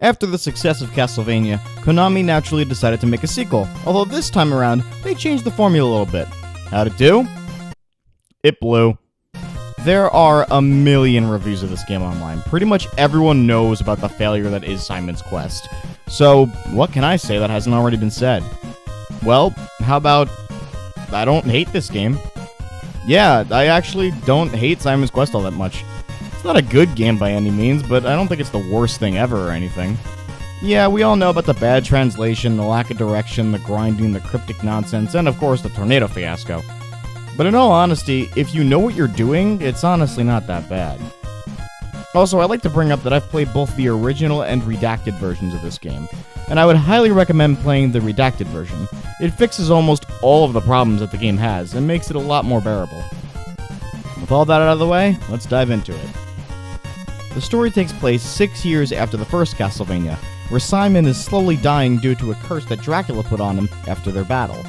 After the success of Castlevania, Konami naturally decided to make a sequel, although this time around, they changed the formula a little bit. How'd it do? It blew. There are a million reviews of this game online. Pretty much everyone knows about the failure that is Simon's Quest. So, what can I say that hasn't already been said? Well, how about I don't hate this game. Yeah, I actually don't hate Simon's Quest all that much. It's not a good game by any means, but I don't think it's the worst thing ever or anything. Yeah, we all know about the bad translation, the lack of direction, the grinding, the cryptic nonsense, and of course the tornado fiasco. But in all honesty, if you know what you're doing, it's honestly not that bad. Also, I'd like to bring up that I've played both the original and redacted versions of this game, and I would highly recommend playing the redacted version. It fixes almost all of the problems that the game has, and makes it a lot more bearable. With all that out of the way, let's dive into it. The story takes place 6 years after the first Castlevania, where Simon is slowly dying due to a curse that Dracula put on him after their battle.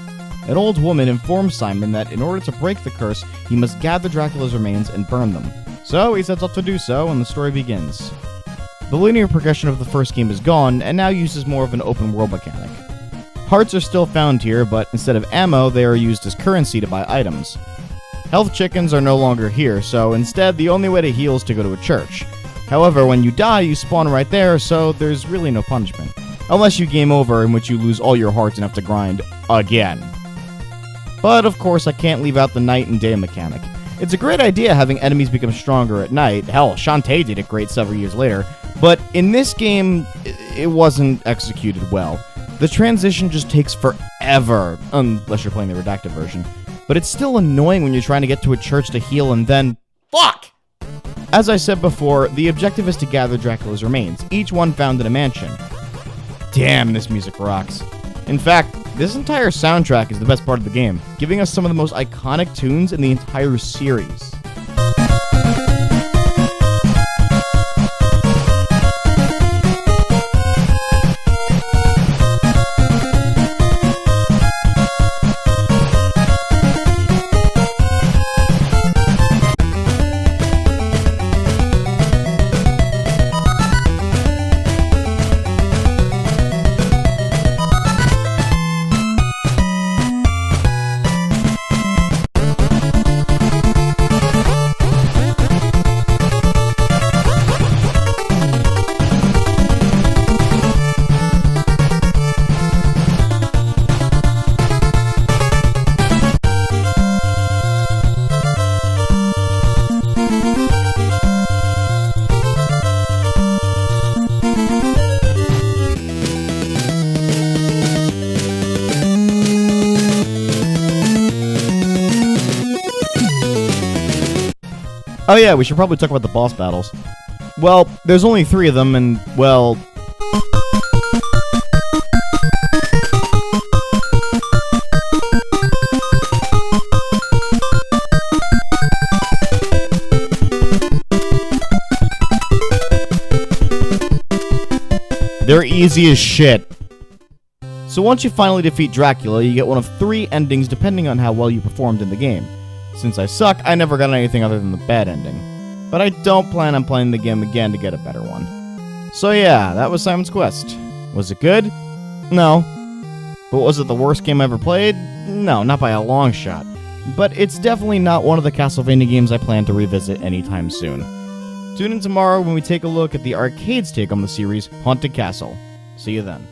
An old woman informs Simon that in order to break the curse, he must gather Dracula's remains and burn them. So he sets out to do so, and the story begins. The linear progression of the first game is gone, and now uses more of an open world mechanic. Hearts are still found here, but instead of ammo, they are used as currency to buy items. Health chickens are no longer here, so instead the only way to heal is to go to a church. However, when you die, you spawn right there, so there's really no punishment. Unless you game over, in which you lose all your hearts and have to grind again. But of course, I can't leave out the night and day mechanic. It's a great idea having enemies become stronger at night. Hell, Shantae did it great several years later. But in this game, it wasn't executed well. The transition just takes forever, unless you're playing the redacted version. But it's still annoying when you're trying to get to a church to heal and then... Fuck! As I said before, the objective is to gather Dracula's remains, each one found in a mansion. Damn, this music rocks. In fact, this entire soundtrack is the best part of the game, giving us some of the most iconic tunes in the entire series. Oh yeah, we should probably talk about the boss battles. Well, there's only 3 of them, and, well... they're easy as shit. So once you finally defeat Dracula, you get one of 3 endings depending on how well you performed in the game. Since I suck, I never got anything other than the bad ending. But I don't plan on playing the game again to get a better one. So yeah, that was Simon's Quest. Was it good? No. But was it the worst game I ever played? No, not by a long shot. But it's definitely not one of the Castlevania games I plan to revisit anytime soon. Tune in tomorrow when we take a look at the arcade's take on the series, Haunted Castle. See you then.